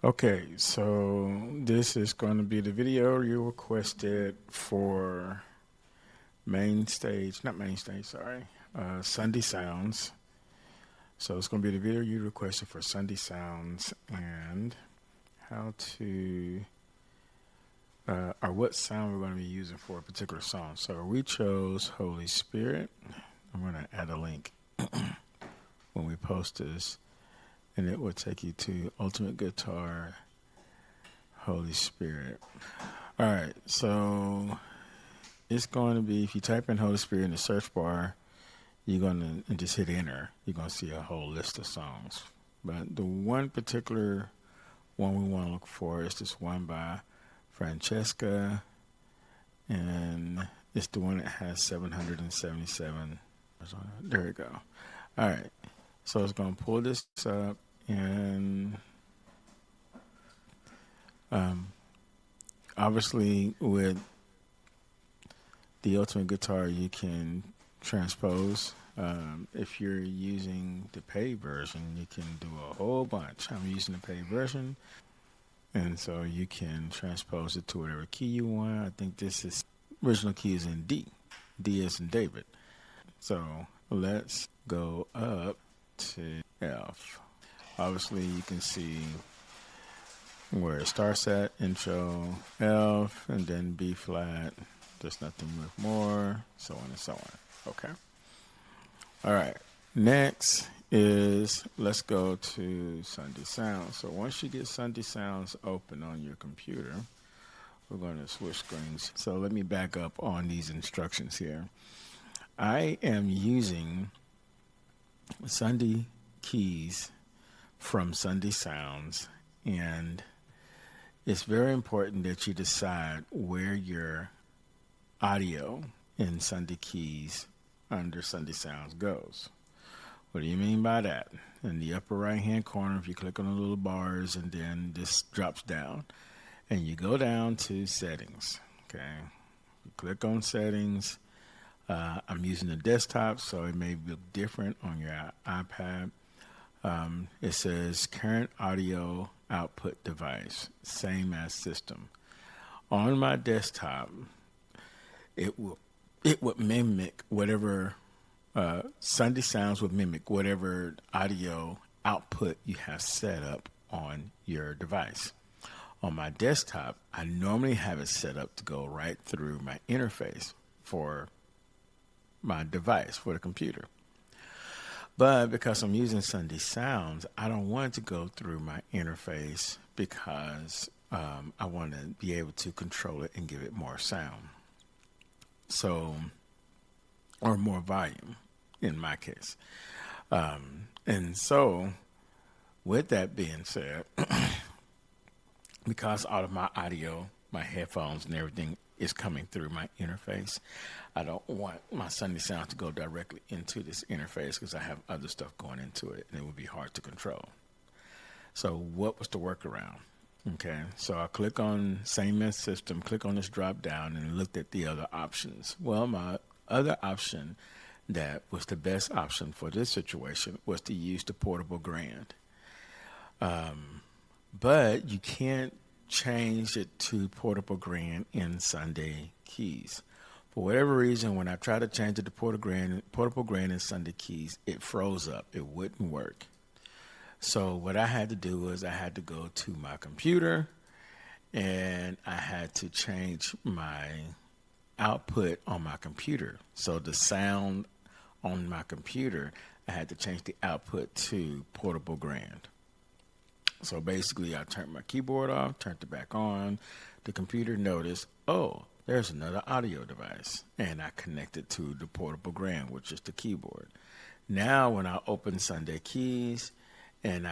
Okay, so this is going to be the video you requested for not main stage, sorry, Sunday Sounds. So it's going to be the video you requested for Sunday Sounds and how to, or what sound we're going to be using for a particular song. So we chose Holy Spirit. I'm going to add a link when we post this, and it will take you to Ultimate Guitar Holy Spirit. All right, so it's going to be, if you type in Holy Spirit in the search bar, you're going to just hit enter. You're going to see a whole list of songs. But the one particular one we want to look for is this one by Francesca, and it's the one that has 777. There we go. All right, so it's going to pull this up, and obviously with the Ultimate Guitar, you can transpose. If you're using the paid version, you can do a whole bunch. I'm using the paid version, and so you can transpose it to whatever key you want. I think this is original key is in D. D is in David. So let's go up to F. Obviously, you can see where it starts at, intro, F, and then B flat. There's nothing with more, so on and so on. Okay. All right. Next is, let's go to Sunday Sounds. So once you get Sunday Sounds open on your computer, we're going to switch screens. So let me back up on these instructions here. I am using SundayKeys from Sunday Sounds, and it's very important that you decide where your audio in SundayKeys under Sunday Sounds goes. What do you mean by that? In the upper right hand corner, if you click on the little bars, and then this drops down, and you go down to settings. Okay, you click on settings. I'm using the desktop, so it may look different on your iPad. It says current audio output device, same as system. On my desktop, it would mimic whatever Sunday Sounds would mimic whatever audio output you have set up on your device. On my desktop, I normally have it set up to go right through my interface for my device, for the computer. But because I'm using Sunday Sounds, I don't want it to go through my interface because I want to be able to control it and give it more sound. So, or more volume in my case. And so, with that being said, because all of my audio, my headphones and everything is coming through my interface, I don't want my Sunday Sound to go directly into this interface because I have other stuff going into it and it would be hard to control. So what was the workaround? Okay, so I click on same as system, click on this drop down, and looked at the other options. Well, my other option that was the best option for this situation was to use the portable grand. But you can't change it to portable grand in SundayKeys. For whatever reason, when I tried to change it to portable grand in SundayKeys, it froze up. It wouldn't work. So what I had to do was I had to go to my computer and I had to change my output on my computer. So the sound on my computer, I had to change the output to portable grand. So basically, I turned my keyboard off, turned it back on. The computer noticed, oh, there's another audio device. And I connected to the portable grand, which is the keyboard. Now, when I open SundayKeys, and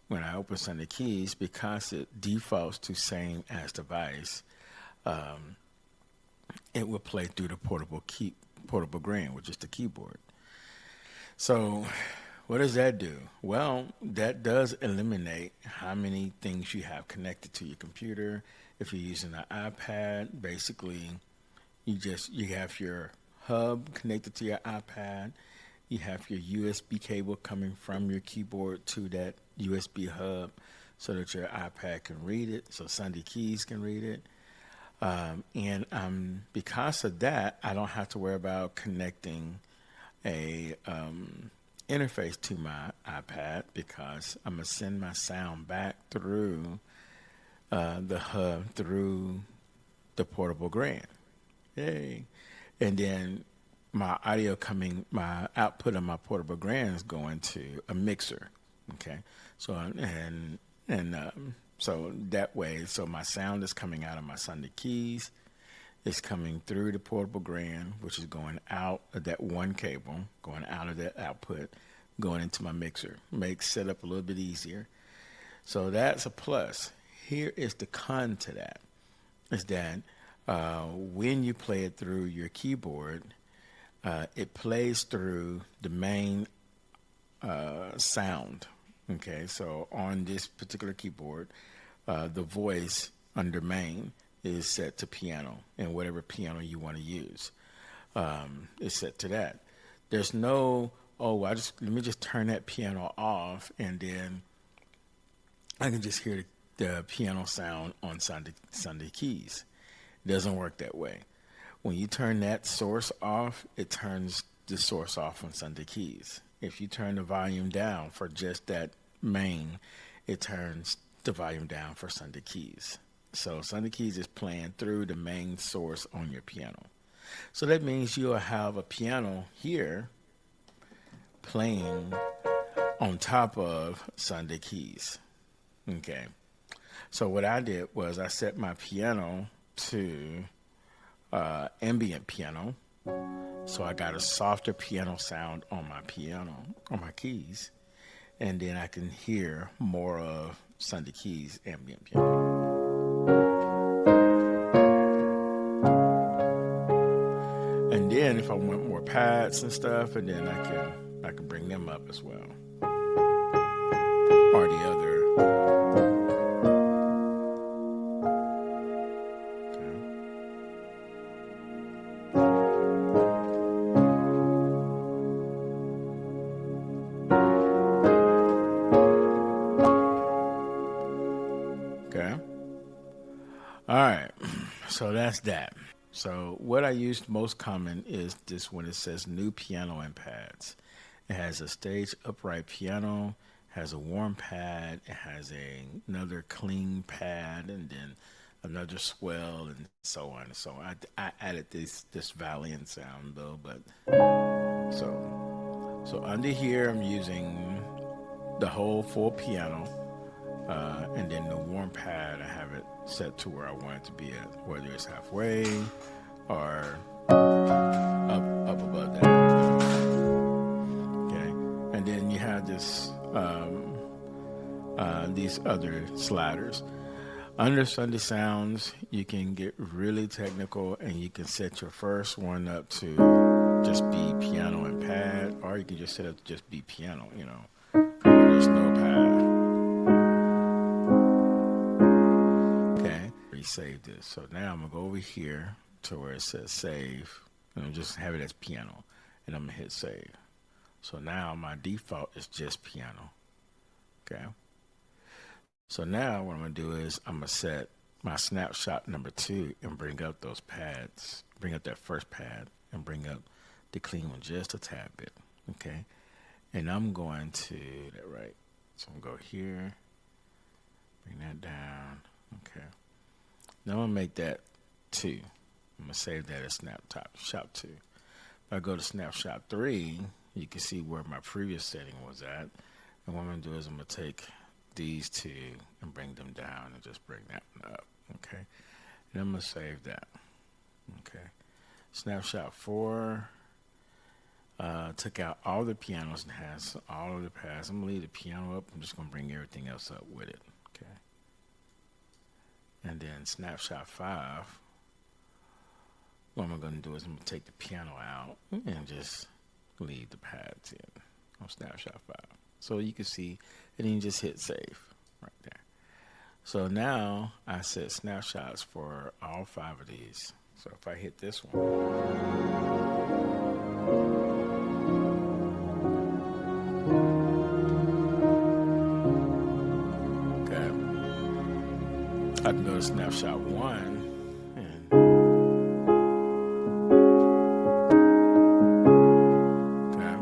when I open SundayKeys, because it defaults to same as device, it will play through the portable grand, which is the keyboard. So what does that do? Well, that does eliminate how many things you have connected to your computer. If you're using an iPad, basically you have your hub connected to your iPad. You have your USB cable coming from your keyboard to that USB hub. so that your iPad can read it, so SundayKeys can read it. And because of that, I don't have to worry about connecting a interface to my iPad, because I'm going to send my sound back through the hub, through the portable grand. Yay. And then my my output of my portable grand is going to a mixer. Okay. So, so that way, so my sound is coming out of my SundayKeys. It's coming through the portable grand, which is going out of that one cable, going out of that output, going into my mixer. Makes setup a little bit easier. So that's a plus. Here is the con to that, is that when you play it through your keyboard, it plays through the main sound. Okay, so on this particular keyboard, the voice under main is set to piano, and whatever piano you want to use is set to that. There's no, let me just turn that piano off, and then I can just hear the piano sound on SundayKeys. It doesn't work that way. When you turn that source off, it turns the source off on SundayKeys. If you turn the volume down for just that main, it turns the volume down for SundayKeys. So SundayKeys is playing through the main source on your piano. So that means you'll have a piano here playing on top of SundayKeys. Okay. So what I did was I set my piano to ambient piano. So I got a softer piano sound on my piano, on my keys. And then I can hear more of SundayKeys ambient piano. And then if I want more pads and stuff, and then I can bring them up as well. Or the other. Okay. All right. So that's that. So what I use most common is this when it says new piano and pads. It has a stage upright piano, has a warm pad, it has another clean pad, and then another swell, and so on and so on. I added this Valiant sound though, but so under here I'm using the whole full piano, and then the warm pad I have it set to where I want it to be at, whether it's halfway or up above that. Okay, and then you have this these other sliders. Under Sunday Sounds, you can get really technical, and you can set your first one up to just be piano and pad, or you can just set up to just be piano. You know, there's no pad. Save this. So now I'm gonna go over here to where it says save, and I'll just have it as piano, and I'm gonna hit save. So now my default is just piano. Okay. So now what I'm gonna do is I'm gonna set my snapshot number 2 and bring up those pads, bring up that first pad, and bring up the clean one just a tad bit. Okay. And I'm going to that right. So I'm gonna go here, bring that down. Okay. Now I'm going to make that 2. I'm going to save that as snapshot 2. If I go to snapshot 3, you can see where my previous setting was at. And what I'm going to do is I'm going to take these 2 and bring them down and just bring that one up. Okay. And I'm going to save that. Okay. Snapshot 4 took out all the pianos and has all of the pads. I'm going to leave the piano up. I'm just going to bring everything else up with it. Okay. And then snapshot 5, what I'm going to do is I'm going to take the piano out and just leave the pads in on snapshot 5. So you can see, and then you just hit save right there. So now I set snapshots for all 5 of these. So if I hit this one, okay. I can go to snapshot 1 and okay,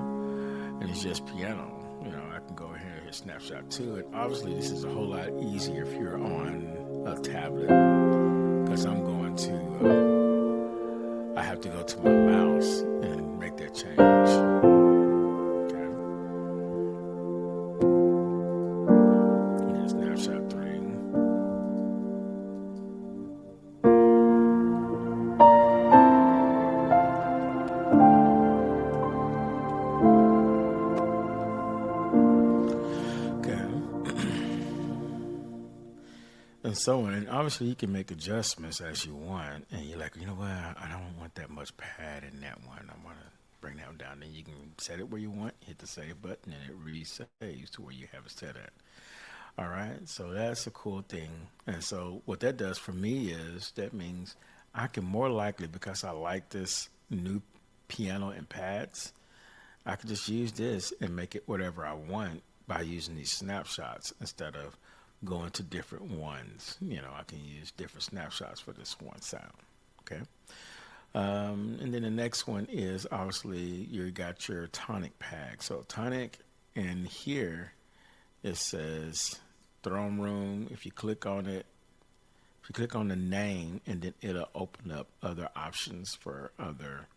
and it's just piano. You know, I can go ahead and hit snapshot 2, and obviously this is a whole lot easier if you're on a tablet, because I'm going to I have to go to my mouse and make that change. Okay, and then snapshot 3. And so on. And obviously you can make adjustments as you want, and you're like, you know what, I don't want that much pad in that one, I want to bring that one down. Then you can set it where you want, hit the save button, and it resaves to where you have it set at. All right, so that's a cool thing. And so what that does for me is that means I can more likely, because I like this new piano and pads, I can just use this and make it whatever I want by using these snapshots instead of going to different ones. You know, I can use different snapshots for this one sound. Okay. And then the next one is obviously you got your tonic pad. So tonic, and here it says throne room. If you click on it, if you click on the name, and then it'll open up other options for other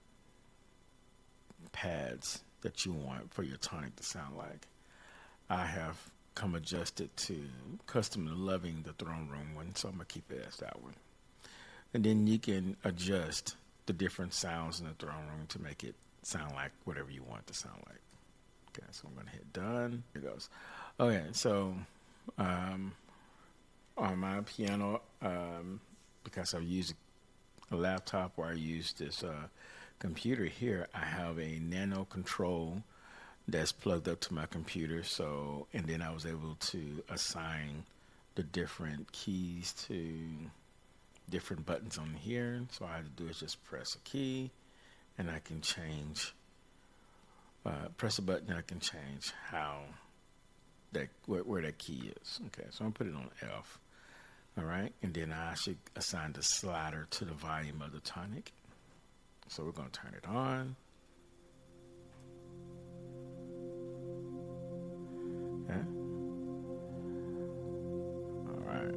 pads that you want for your tonic to sound like. I have come adjusted to custom loving the throne room one, so I'm gonna keep it as that one. And then you can adjust the different sounds in the throne room to make it sound like whatever you want it to sound like. Okay, so I'm gonna hit done. Here it goes. Okay, so on my piano, because I've used a laptop or I use this computer here, I have a nano control that's plugged up to my computer. So, and then I was able to assign the different keys to different buttons on here. So all I had to do is just press a key, and I can change, press a button, and I can change how that, where that key is. Okay, so I'm gonna put it on F. All right, and then I should assign the slider to the volume of the tonic. So we're gonna turn it on. Okay. All right.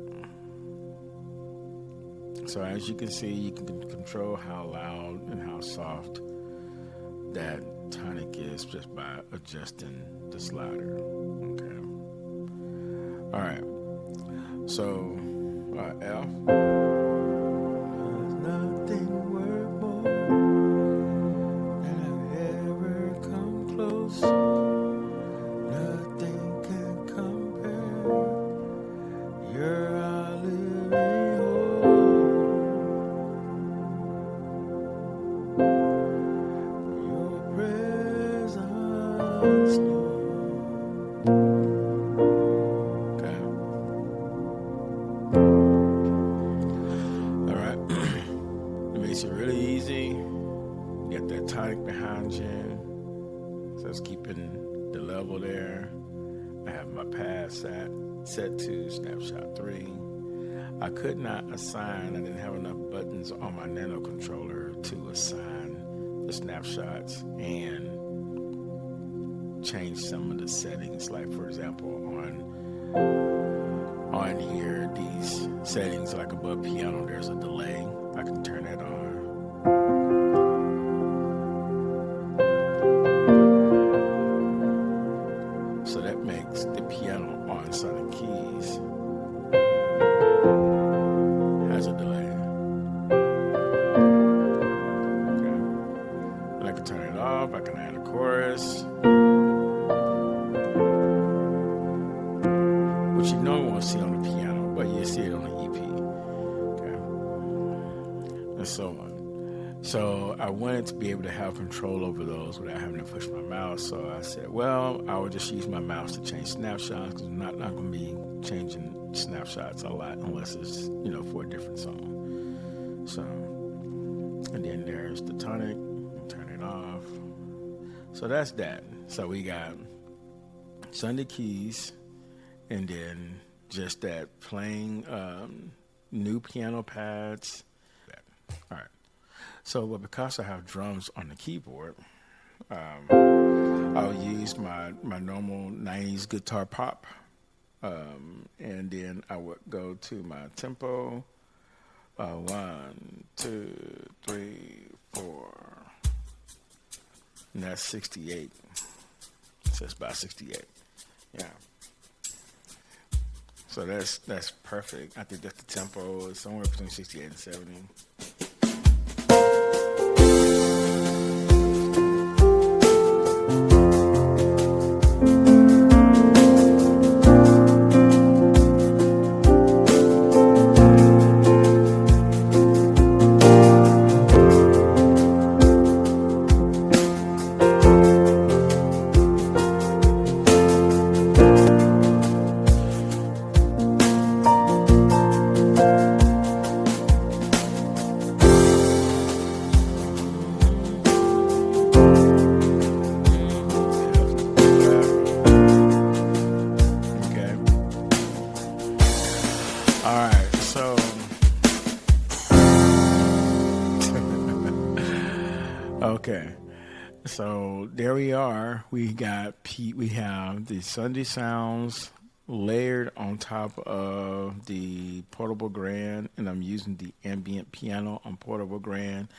So as you can see, you can control how loud and how soft that tonic is just by adjusting the slider. Okay. All right. So F. Does nothing work more than I've ever come close. Nothing can compare. You're our living hope. Your presence, Lord. Okay. All right. It makes it really easy. Get that tonic behind you. So it's keeping the level there. I have my pad set to snapshot 3. I could not assign, I didn't have enough buttons on my nano controller to assign the snapshots and change some of the settings. Like for example, on here, these settings, like above piano, there's a delay. I can turn that on. So that makes the piano on SundayKeys has a delay. Okay. And I can turn it off. I can add a chorus, which you normally won't see on the piano, but you see it on the EP. Okay. And so on. So I wanted to be able to have control over those without having to push my mouse. So I said, well, I would just use my mouse to change snapshots, because I'm not going to be changing snapshots a lot unless it's, for a different song. So, and then there's the tonic. Turn it off. So that's that. So we got SundayKeys, and then just that plain new piano pads. All right. So, well, because I have drums on the keyboard, I'll use my normal 90s guitar pop. And then I would go to my tempo. 1, 2, 3, 4. And that's 68. So it's about 68. Yeah. So that's perfect. I think that's the tempo. It's somewhere between 68 and 70. Okay, so there we are. We have the Sunday Sounds layered on top of the Portable Grand, and I'm using the ambient piano on Portable Grand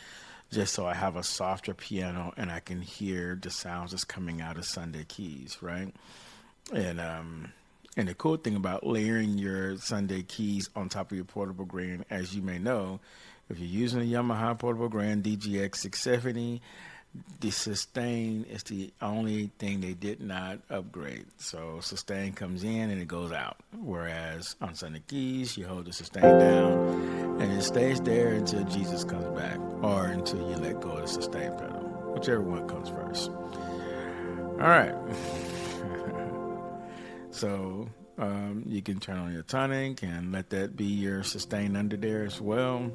just so I have a softer piano and I can hear the sounds that's coming out of SundayKeys, right? And the cool thing about layering your SundayKeys on top of your Portable Grand, as you may know, if you're using a Yamaha Portable Grand DGX-670, the sustain is the only thing they did not upgrade. So sustain comes in and it goes out. Whereas on SundayKeys, you hold the sustain down and it stays there until Jesus comes back or until you let go of the sustain pedal, whichever one comes first. All right. So you can turn on your tonic and let that be your sustain under there as well.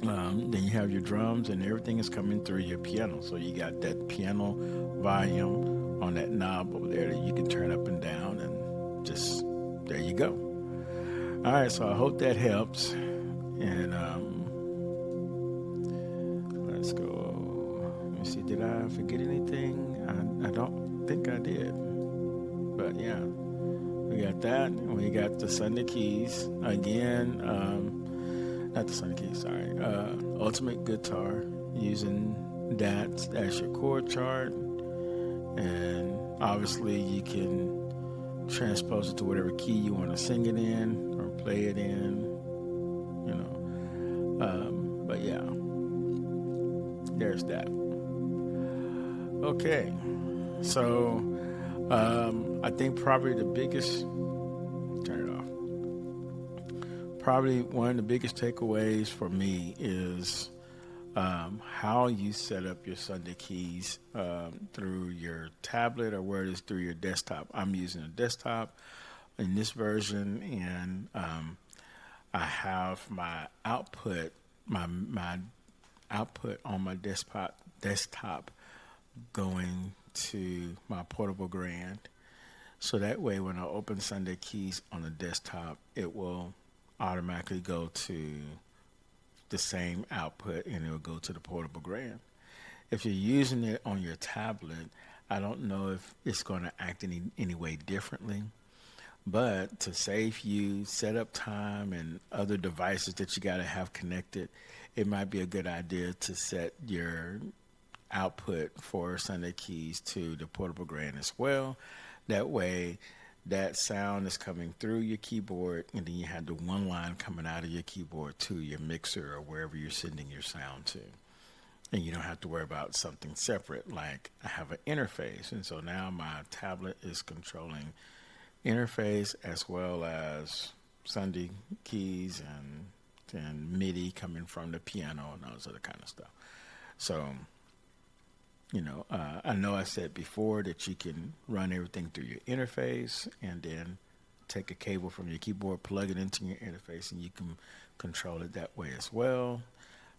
Then you have your drums and everything is coming through your piano. So you got that piano volume on that knob over there that you can turn up and down, and just there you go. All right, so I hope that helps. And let's go. Let me see, did I forget anything? I don't think I did. But yeah, we got that. And we got the SundayKeys. Again, not the SundayKeys, sorry. Ultimate Guitar, using that as your chord chart. And obviously you can transpose it to whatever key you want to sing it in or play it in, you know. But yeah, there's that. Okay, so I think probably the biggest, turn it off. Probably one of the biggest takeaways for me is how you set up your SundayKeys through your tablet or where it is through your desktop. I'm using a desktop in this version, and I have my output, my output on my desktop going to my Portable Grand. So that way, when I open SundayKeys on the desktop, it will automatically go to the same output and it will go to the Portable Grand. If you're using it on your tablet, I don't know if it's going to act any way differently, but to save you setup time and other devices that you got to have connected, it might be a good idea to set your output for SundayKeys to the Portable Grand as well. That way, that sound is coming through your keyboard, and then you have the one line coming out of your keyboard to your mixer or wherever you're sending your sound to. And you don't have to worry about something separate, like I have an interface. And so now my tablet is controlling interface as well as SundayKeys and MIDI coming from the piano and all this other kind of stuff. So, you know, I know I said before that you can run everything through your interface and then take a cable from your keyboard, plug it into your interface, and you can control it that way as well.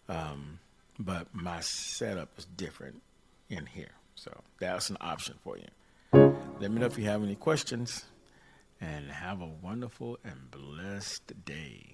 But my setup is different in here. So that's an option for you. Let me know if you have any questions, and have a wonderful and blessed day.